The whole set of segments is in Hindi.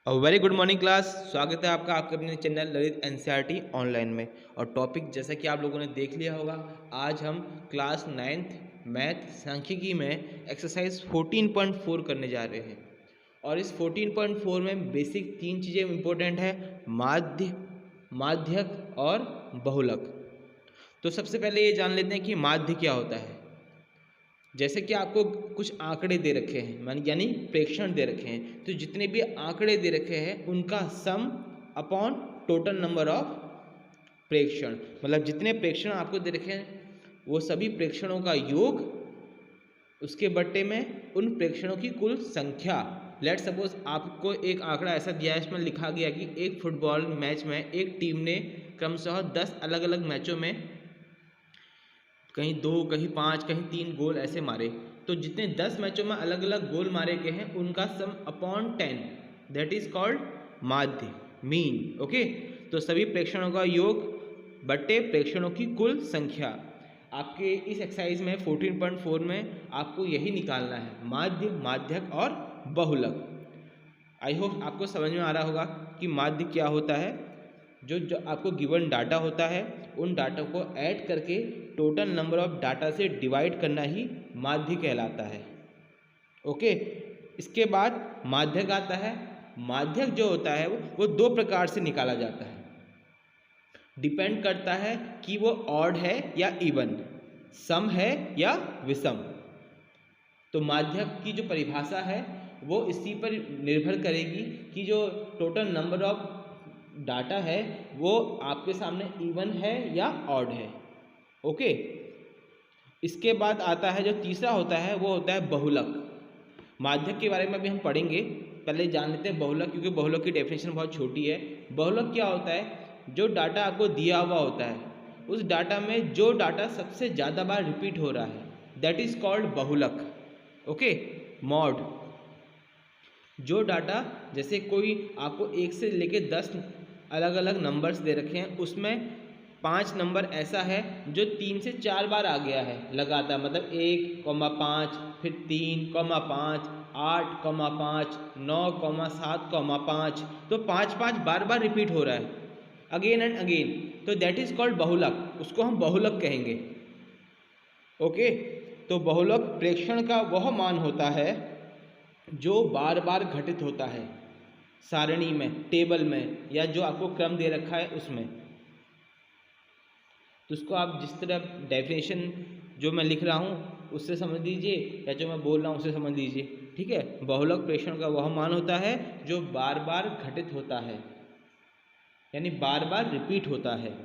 Very good morning class. स्वागत है आपका आपके अपने चैनल ललित एनसीईआरटी ऑनलाइन में। और टॉपिक जैसा कि आप लोगों ने देख लिया होगा, आज हम क्लास 9th मैथ सांख्यिकी में एक्सरसाइज 14.4 करने जा रहे हैं। और इस 14.4 में बेसिक 3 चीज़ें इंपॉर्टेंट है, माध्य, माध्यक और बहुलक। तो सबसे पहले ये जान लेते हैं कि माध्य क्या होता है। जैसे कि आपको कुछ आंकड़े दे रखे हैं, यानी प्रेक्षण दे रखे हैं, तो जितने भी आंकड़े दे रखे हैं उनका सम अपॉन टोटल नंबर ऑफ प्रेक्षण, मतलब जितने प्रेक्षण आपको दे रखे हैं वो सभी प्रेक्षणों का योग, उसके बट्टे में उन प्रेक्षणों की कुल संख्या। लेट सपोज आपको एक आंकड़ा ऐसा दिया है, इसमें लिखा गया कि एक फुटबॉल मैच में एक टीम ने क्रमशः 10 अलग अलग मैचों में कहीं 2, कहीं 5, कहीं 3 गोल ऐसे मारे। तो जितने 10 मैचों में अलग अलग गोल मारे गए हैं उनका सम अपॉन 10, दैट इज कॉल्ड माध्य, मीन। ओके, तो सभी प्रेक्षणों का योग बट्टे प्रेक्षणों की कुल संख्या। आपके इस एक्सरसाइज में 14.4 में आपको यही निकालना है, माध्य, माध्यक और बहुलक। आई होप आपको समझ में आ रहा होगा कि माध्य क्या होता है। जो आपको गिवन डाटा होता है उन डाटा को ऐड करके टोटल नंबर ऑफ डाटा से डिवाइड करना ही माध्य कहलाता है। ओके, इसके बाद माध्यक आता है। माध्यक जो होता है वो 2 प्रकार से निकाला जाता है, डिपेंड करता है कि वो ऑड है या इवन, सम है या विषम। तो माध्यक की जो परिभाषा है वो इसी पर निर्भर करेगी कि जो टोटल नंबर ऑफ डाटा है वो आपके सामने इवन है या ऑड है। ओके, इसके बाद आता है जो तीसरा होता है वो होता है बहुलक। माध्यक के बारे में भी हम पढ़ेंगे, पहले जान लेते हैं बहुलक, क्योंकि बहुलक की डेफिनेशन बहुत छोटी है। बहुलक क्या होता है, जो डाटा आपको दिया हुआ होता है उस डाटा में जो डाटा सबसे ज़्यादा बार रिपीट हो रहा है, दैट इज कॉल्ड बहुलक। Okay, mod. जो डाटा, जैसे कोई आपको 1 से लेके 10 अलग अलग नंबर्स दे रखे हैं, उसमें 5 नंबर ऐसा है जो 3 से 4 बार आ गया है लगातार, मतलब 1,5, फिर 3,5, 8,5, 9,7,5, तो 5 बार बार रिपीट हो रहा है अगेन एंड अगेन, तो दैट इज कॉल्ड बहुलक। उसको हम बहुलक कहेंगे। ओके, तो बहुलक प्रेक्षण का वह मान होता है जो बार बार घटित होता है सारणी में, टेबल में, या जो आपको क्रम दे रखा है उसमें। तो उसको आप जिस तरह डेफिनेशन जो मैं लिख रहा हूँ उससे समझ लीजिए, या जो मैं बोल रहा हूँ उससे समझ लीजिए। ठीक है, बहुलक प्रेक्षण का वह मान होता है जो बार बार घटित होता है, यानी बार बार रिपीट होता है।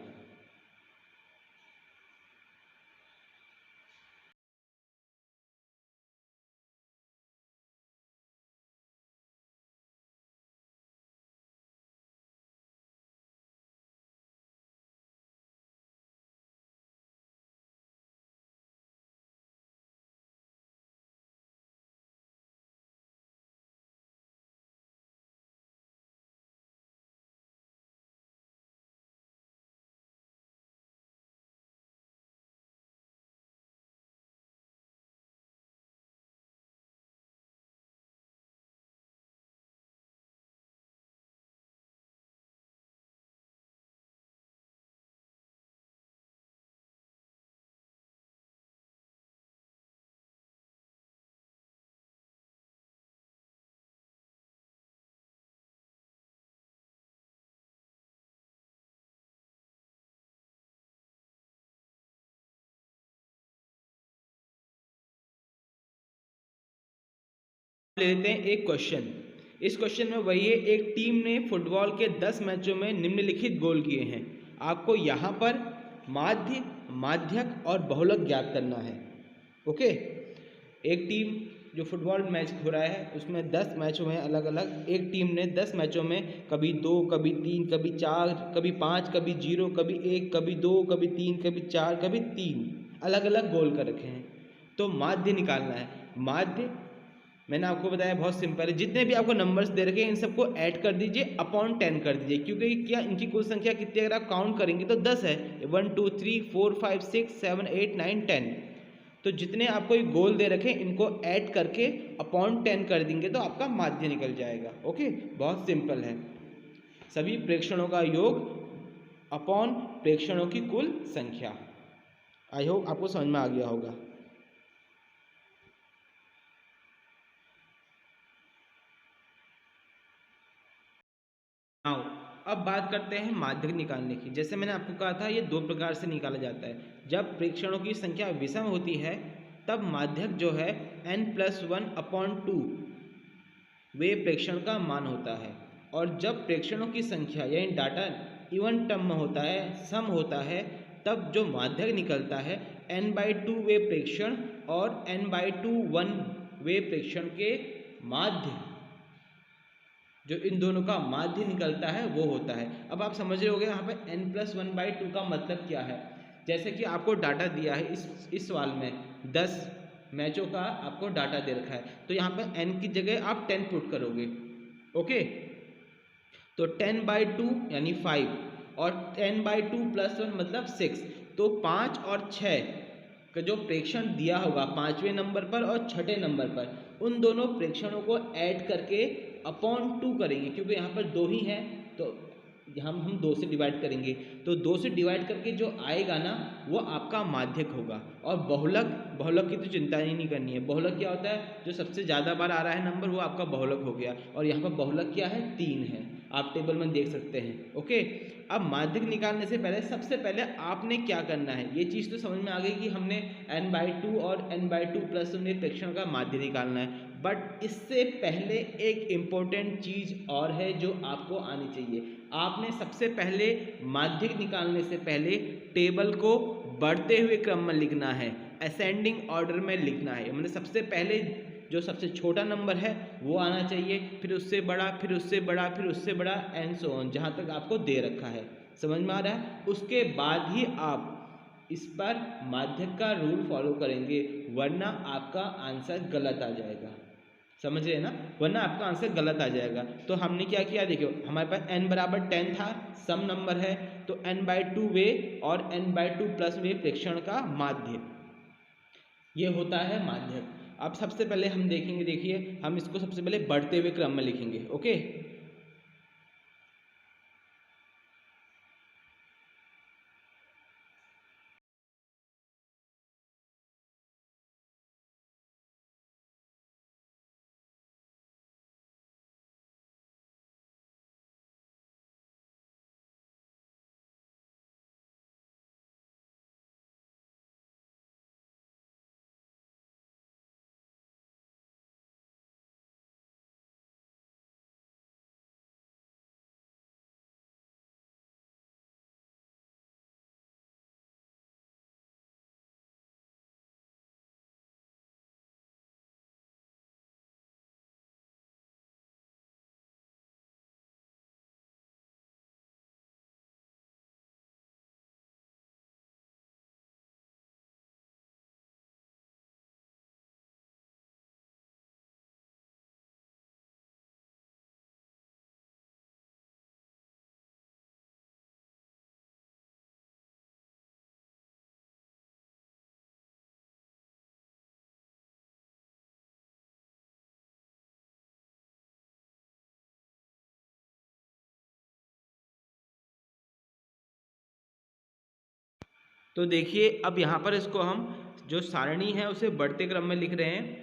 ले लेते हैं एक क्वेश्चन। इस क्वेश्चन में वही है, एक टीम ने फुटबॉल के 10 मैचों में निम्नलिखित गोल किए हैं। आपको यहाँ पर माध्य, माध्यक और बहुलक ज्ञात करना है। ओके, एक टीम जो फुटबॉल मैच हो रहा है उसमें 10 मैच हुए हैं अलग अलग। एक टीम ने 10 मैचों में कभी 2, कभी 3, कभी 4, कभी 5, कभी 0, कभी 1, कभी 2, कभी 3, कभी 4, कभी 3 अलग अलग गोल कर रखे हैं। तो माध्य निकालना है। माध्य मैंने आपको बताया बहुत सिंपल है, जितने भी आपको नंबर्स दे रखे हैं इन सबको ऐड कर दीजिए, अपॉन 10 कर दीजिए, क्योंकि क्या इनकी कुल संख्या कितनी, अगर आप काउंट करेंगे तो 10 है। 1 2 3 4 5 6 7 8 9 10, तो जितने आपको ये गोल दे रखे इनको ऐड करके अपॉन 10 कर देंगे तो आपका माध्य निकल जाएगा। ओके, बहुत सिंपल है। सभी प्रेक्षणों का योग अपॉन प्रेक्षणों की कुल संख्या। आई होप आपको समझ में आ गया होगा। आओ अब बात करते हैं माध्यक निकालने की। जैसे मैंने आपको कहा था ये दो प्रकार से निकाला जाता है। जब प्रेक्षणों की संख्या विषम होती है तब माध्यक जो है n+1/2 वे प्रेक्षण का मान होता है, और जब प्रेक्षणों की संख्या यानी डाटा इवन टर्म में होता है, सम होता है, तब जो माध्यक निकलता है n/2 वे प्रेक्षण और n/2 1 वे प्रेक्षण के माध्य, जो इन दोनों का माध्य निकलता है वो होता है। अब आप समझ रहे होंगे यहाँ पे n+1/2 का मतलब क्या है। जैसे कि आपको डाटा दिया है इस सवाल में 10 मैचों का आपको डाटा दे रखा है, तो यहाँ पे n की जगह आप 10 पुट करोगे। ओके, तो 10/2 यानी 5 और 10/2 + 1 मतलब 6, तो 5 और 6 का जो प्रेक्षण दिया होगा 5वें नंबर पर और 6ठे नंबर पर, उन दोनों प्रेक्षणों को ऐड करके अपॉन 2 करेंगे, क्योंकि यहाँ पर 2 ही हैं तो हम 2 से डिवाइड करेंगे, तो 2 से डिवाइड करके जो आएगा ना वो आपका माध्यक होगा। और बहुलक की तो चिंता ही नहीं करनी है। बहुलक क्या होता है, जो सबसे ज़्यादा बार आ रहा है नंबर वो आपका बहुलक हो गया, और यहाँ पर बहुलक क्या है 3 है, आप टेबल में देख सकते हैं। ओके, अब माध्यक निकालने से पहले सबसे पहले आपने क्या करना है, ये चीज़ तो समझ में आ गई कि हमने n/2 और n/2 + 1 प्रेक्षण का माध्य निकालना है। बट इससे पहले एक इम्पोर्टेंट चीज़ और है जो आपको आनी चाहिए। आपने सबसे पहले माध्यक निकालने से पहले टेबल को बढ़ते हुए क्रम में लिखना है, असेंडिंग ऑर्डर में लिखना है। मतलब सबसे पहले जो सबसे छोटा नंबर है वो आना चाहिए, फिर उससे बड़ा, फिर उससे बड़ा, फिर उससे बड़ा, एंड सो ऑन, जहाँ तक आपको दे रखा है। समझ में आ रहा है? उसके बाद ही आप इस पर माध्यक का रूल फॉलो करेंगे, वरना आपका आंसर गलत आ जाएगा। समझ रहे हैं ना, वरना आपका आंसर गलत आ जाएगा। तो हमने क्या किया, देखियो हमारे पास n = 10 था, सम नंबर है, तो n/2 वे और n/2 + वे प्रेक्षण का माध्य, ये होता है माध्यक। अब सबसे पहले हम देखेंगे, देखिए हम इसको सबसे पहले बढ़ते हुए क्रम में लिखेंगे। ओके, तो देखिए अब यहाँ पर इसको हम जो सारणी है उसे बढ़ते क्रम में लिख रहे हैं।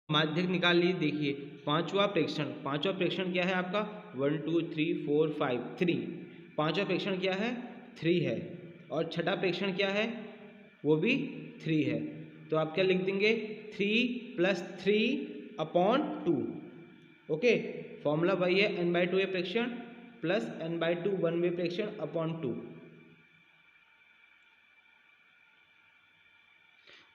माध्यक निकाल लीजिए। देखिए पांचवा प्रेक्षण क्या है आपका, 1 2 3 4 5 3, पांचवा प्रेक्षण क्या है 3 है, और छठा प्रेक्षण क्या है वो भी 3 है। तो आप क्या लिख देंगे, 3 + 3/2। ओके, फॉर्मूला वही है, n/2 प्रेक्षण प्लस n/2 1 प्रेक्षण अपॉन 2।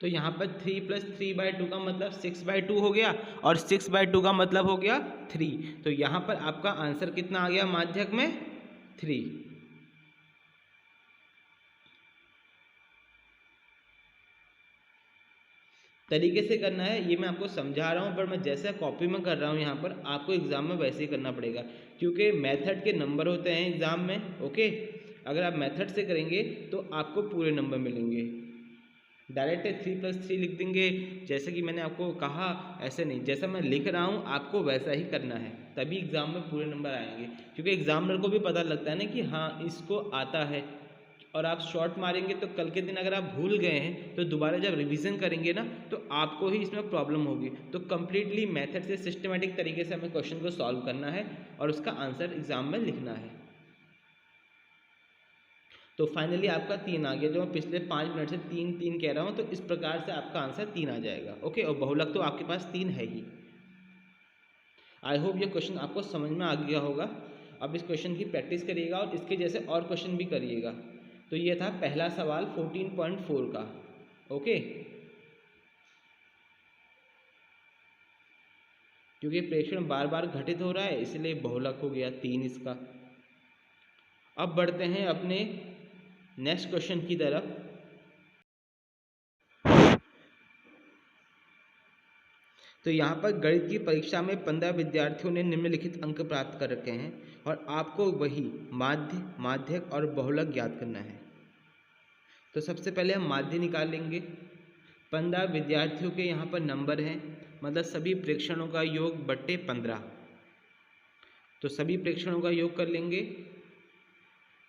तो यहाँ पर 3+3/2 का मतलब 6/2 हो गया और 6/2 का मतलब हो गया 3। तो यहाँ पर आपका आंसर कितना आ गया माध्यक में 3। तरीके से करना है ये मैं आपको समझा रहा हूँ, पर मैं जैसे कॉपी में कर रहा हूँ यहाँ पर आपको एग्जाम में वैसे ही करना पड़ेगा, क्योंकि मेथड के नंबर होते हैं एग्जाम में। ओके, अगर आप मेथड से करेंगे तो आपको पूरे नंबर मिलेंगे। डायरेक्ट 3+3 लिख देंगे जैसे कि मैंने आपको कहा, ऐसे नहीं, जैसा मैं लिख रहा हूँ आपको वैसा ही करना है, तभी एग्जाम में पूरे नंबर आएंगे। क्योंकि एग्जामिनर को भी पता लगता है ना कि हाँ इसको आता है, और आप शॉर्ट मारेंगे तो कल के दिन अगर आप भूल गए हैं तो दोबारा जब रिवीजन करेंगे ना तो आपको ही इसमें प्रॉब्लम होगी। तो कंप्लीटली मेथड से सिस्टमेटिक तरीके से हमें क्वेश्चन को सॉल्व करना है और उसका आंसर एग्जाम में लिखना है। तो फाइनली आपका 3 आ गया, जो मैं पिछले 5 मिनट से 3 कह रहा हूँ, तो इस प्रकार से आपका आंसर 3 आ जाएगा। ओके, और बहुलक तो आपके पास 3 है ही। आई होप ये क्वेश्चन आपको समझ में आ गया होगा। अब इस क्वेश्चन की प्रैक्टिस करिएगा और इसके जैसे और क्वेश्चन भी करिएगा। तो ये था पहला सवाल 14.4 का। ओके, क्योंकि प्रेक्षण बार बार घटित हो रहा है इसलिए बहुलक हो गया 3 इसका। अब बढ़ते हैं अपने नेक्स्ट क्वेश्चन की तरफ। तो यहाँ पर गणित की परीक्षा में 15 विद्यार्थियों ने निम्नलिखित अंक प्राप्त कर रखे हैं और आपको वही माध्य, माध्यक और बहुलक ज्ञात करना है। तो सबसे पहले हम माध्य निकाल लेंगे। 15 विद्यार्थियों के यहाँ पर नंबर हैं, मतलब सभी प्रेक्षणों का योग बट्टे 15। तो सभी प्रेक्षणों का योग कर लेंगे।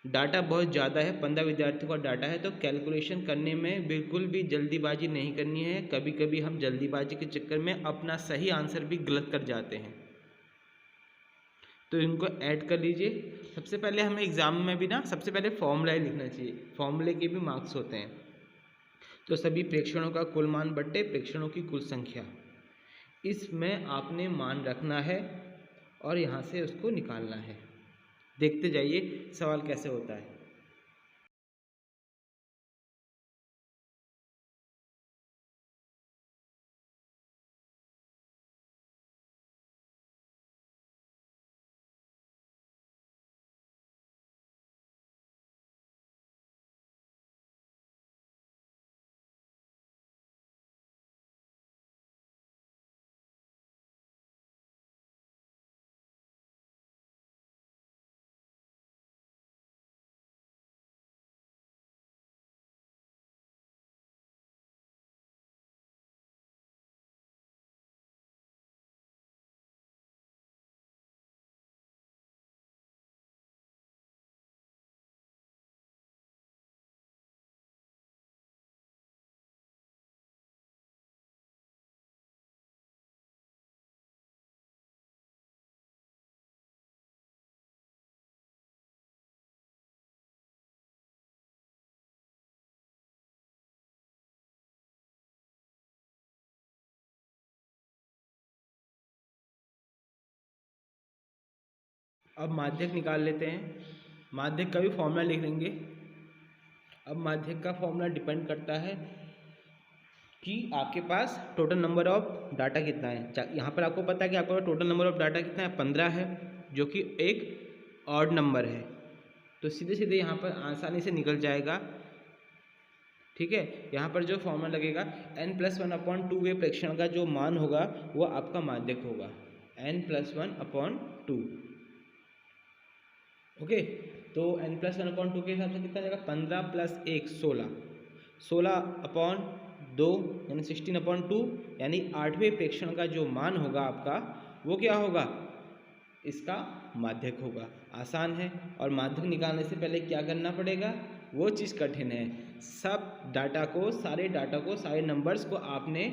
डाटा बहुत ज़्यादा है, 15 विद्यार्थियों का डाटा है, तो कैलकुलेशन करने में बिल्कुल भी जल्दीबाजी नहीं करनी है। कभी कभी हम जल्दीबाजी के चक्कर में अपना सही आंसर भी गलत कर जाते हैं, तो इनको ऐड कर लीजिए। सबसे पहले हमें एग्जाम में भी ना सबसे पहले फॉर्मूला ही लिखना चाहिए, फॉर्मूले के भी मार्क्स होते हैं। तो सभी प्रेक्षणों का कुल मान बट्टे प्रेक्षणों की कुल संख्या, इसमें आपने मान रखना है और यहाँ से उसको निकालना है। देखते जाइए सवाल कैसे होता है। अब माध्यक निकाल लेते हैं। माध्यक का भी फॉर्मूला लिख लेंगे। अब माध्यक का फॉर्मूला डिपेंड करता है कि आपके पास टोटल नंबर ऑफ डाटा कितना है। यहाँ पर आपको पता है कि आपका टोटल नंबर ऑफ डाटा कितना है, 15 है, जो कि एक ऑड नंबर है। तो सीधे सीधे यहाँ पर आसानी से निकल जाएगा। ठीक है, यहाँ पर जो फॉर्मूला लगेगा n+1/2 वे प्रेक्षण का जो मान होगा वो आपका माध्यक होगा, n+1/2। ओके, तो n+1/2 के हिसाब से कितना जाएगा, 15 + 1 16, 16/2 यानी 16/2, यानी 8वें प्रेक्षण का जो मान होगा आपका वो क्या होगा, इसका माध्यक होगा। आसान है। और माध्यक निकालने से पहले क्या करना पड़ेगा, वो चीज़ कठिन है। सब डाटा को, सारे नंबर्स को आपने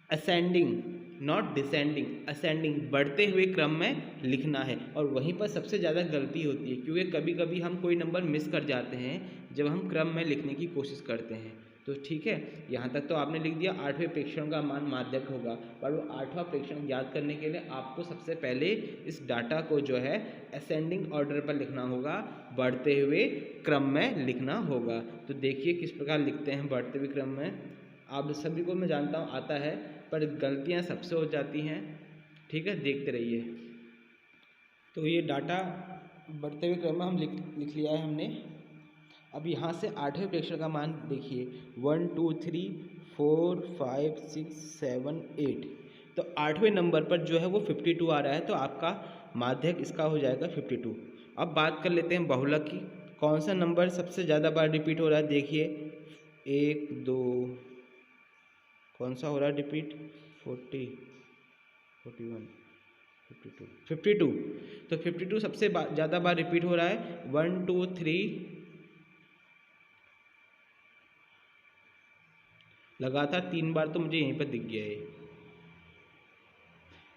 असेंडिंग नॉट डिसेंडिंग, असेंडिंग बढ़ते हुए क्रम में लिखना है। और वहीं पर सबसे ज़्यादा गलती होती है, क्योंकि कभी कभी हम कोई नंबर मिस कर जाते हैं जब हम क्रम में लिखने की कोशिश करते हैं। तो ठीक है, यहाँ तक तो आपने लिख दिया 8वें प्रेक्षण का मान माध्यक होगा, पर वो 8वां प्रेक्षण याद करने के लिए आपको सबसे पहले इस डाटा को जो है असेंडिंग ऑर्डर पर लिखना होगा, बढ़ते हुए क्रम में लिखना होगा। तो देखिए किस प्रकार लिखते हैं बढ़ते हुए क्रम में। आप सभी को मैं जानता हूँ आता है, पर गलतियाँ सबसे हो जाती हैं। ठीक है, देखते रहिए। तो ये डाटा बढ़ते हुए क्रम में हम लिख लिया है हमने। अब यहाँ से 8वें प्रेक्षण का मान देखिए, 1 2 3 4 5 6 7 8। तो 8वें नंबर पर जो है वो 52 आ रहा है, तो आपका माध्यक इसका हो जाएगा 52। अब बात कर लेते हैं बहुलक की। कौन सा नंबर सबसे ज़्यादा बार रिपीट हो रहा है, देखिए 1 2, कौन सा हो रहा है रिपीट, 40 41 52 52। तो 52 सबसे ज़्यादा बार रिपीट हो रहा है। 1 2 3 लगातार 3 बार तो मुझे यहीं पर दिख गया है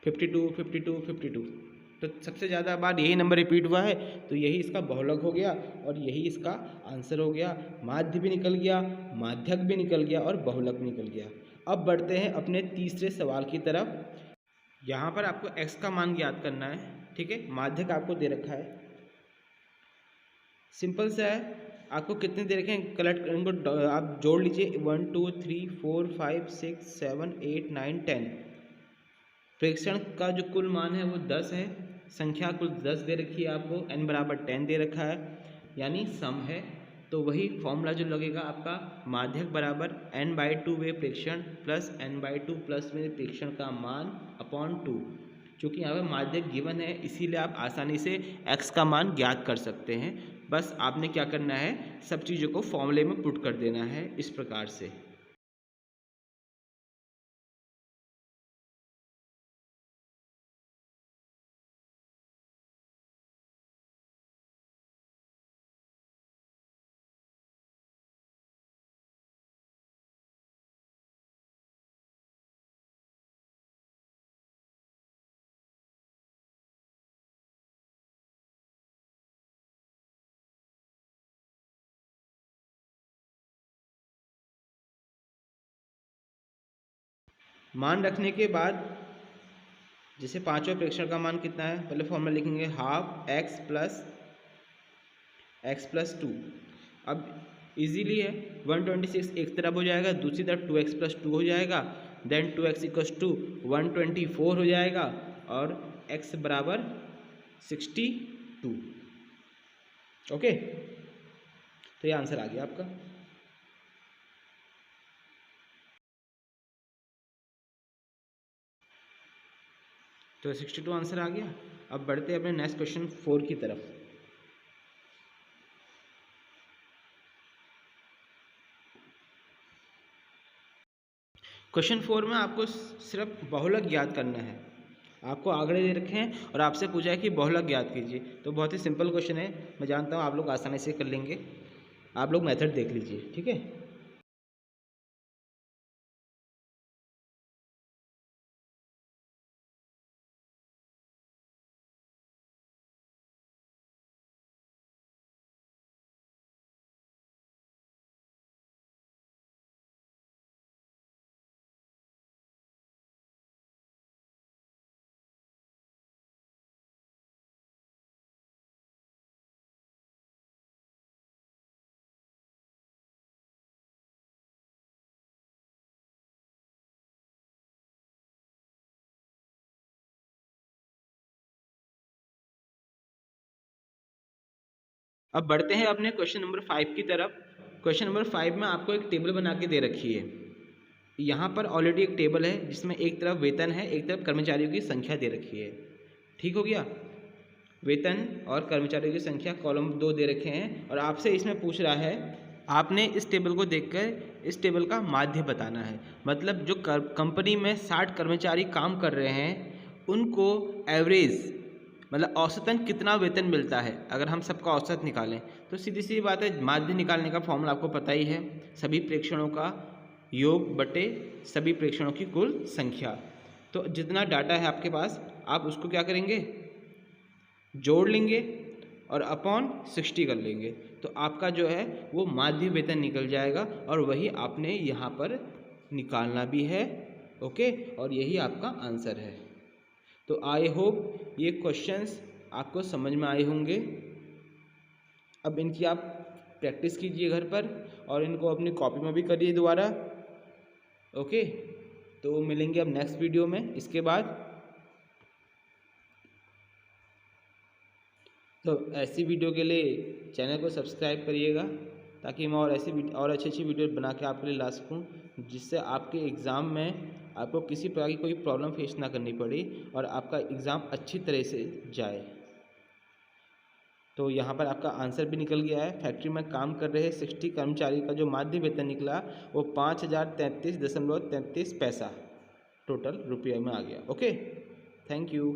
52 52 52। तो सबसे ज़्यादा बार यही नंबर रिपीट हुआ है, तो यही इसका बहुलक हो गया और यही इसका आंसर हो गया। माध्य भी निकल गया, माध्यक भी निकल गया और बहुलक भी निकल गया। अब बढ़ते हैं अपने तीसरे सवाल की तरफ। यहाँ पर आपको x का मान ज्ञात करना है। ठीक है, माध्यक आपको दे रखा है, सिंपल सा है। आपको कितने दे रखे हैं, कलेक्ट इनको आप जोड़ लीजिए, 1 2 3 4 5 6 7 8 9 10। प्रेक्षण का जो कुल मान है वो 10 है, संख्या कुल 10 दे रखी है आपको, n बराबर 10 दे रखा है, यानी सम है। तो वही फॉर्मूला जो लगेगा आपका, माध्यक बराबर n/2 वे प्रेक्षण प्लस n/2 प्लस में प्रेक्षण का मान अपॉन 2। चूँकि यहाँ पर माध्यक गिवन है, इसीलिए आप आसानी से x का मान ज्ञात कर सकते हैं। बस आपने क्या करना है, सब चीज़ों को फॉर्मूले में पुट कर देना है इस प्रकार से। मान रखने के बाद जैसे पांचवें प्रेक्षण का मान कितना है, पहले फॉर्मूला लिखेंगे, हाफ एक्स प्लस 2। अब इजीली है, 126 एक तरफ हो जाएगा, दूसरी तरफ 2x प्लस 2 हो जाएगा, देन 2x इक्वस टू 124 हो जाएगा और x बराबर 62। ओके, तो ये आंसर आ गया आपका। तो 62 आंसर आ गया। अब बढ़ते हैं अपने नेक्स्ट क्वेश्चन 4 की तरफ। क्वेश्चन 4 में आपको सिर्फ बहुलक ज्ञात करना है। आपको आंकड़े दे रखे हैं और आपसे पूछा है कि बहुलक ज्ञात कीजिए। तो बहुत ही सिंपल क्वेश्चन है, मैं जानता हूँ आप लोग आसानी से कर लेंगे। आप लोग मेथड देख लीजिए, ठीक है। अब बढ़ते हैं अपने क्वेश्चन नंबर 5 की तरफ। क्वेश्चन नंबर 5 में आपको एक टेबल बना के दे रखी है। यहाँ पर ऑलरेडी एक टेबल है जिसमें एक तरफ वेतन है, एक तरफ कर्मचारियों की संख्या दे रखी है। ठीक हो गया, वेतन और कर्मचारियों की संख्या कॉलम 2 दे रखे हैं और आपसे इसमें पूछ रहा है, आपने इस टेबल को देखकर इस टेबल का माध्य बताना है। मतलब जो कंपनी में 60 कर्मचारी काम कर रहे हैं उनको एवरेज मतलब औसतन कितना वेतन मिलता है। अगर हम सबका औसत निकालें तो सीधी सी बात है, माध्य निकालने का फॉर्मूला आपको पता ही है, सभी प्रेक्षणों का योग बटे सभी प्रेक्षणों की कुल संख्या। तो जितना डाटा है आपके पास आप उसको क्या करेंगे, जोड़ लेंगे और अपॉन 60 कर लेंगे, तो आपका जो है वो माध्य वेतन निकल जाएगा और वही आपने यहाँ पर निकालना भी है। ओके, और यही आपका आंसर है। तो आई होप ये क्वेश्चंस आपको समझ में आए होंगे। अब इनकी आप प्रैक्टिस कीजिए घर पर और इनको अपनी कॉपी में भी करिए दोबारा। ओके, तो मिलेंगे अब नेक्स्ट वीडियो में इसके बाद। तो ऐसी वीडियो के लिए चैनल को सब्सक्राइब करिएगा, ताकि मैं और अच्छी अच्छी वीडियो बना के आपके लिए ला सकूं, जिससे आपके एग्ज़ाम में आपको किसी प्रकार की कोई प्रॉब्लम फेस ना करनी पड़ी और आपका एग्ज़ाम अच्छी तरह से जाए। तो यहाँ पर आपका आंसर भी निकल गया है। फैक्ट्री में काम कर रहे 60 कर्मचारी का जो माध्य वेतन निकला वो 5033.33 पैसा टोटल रुपये में आ गया। Okay, thank you.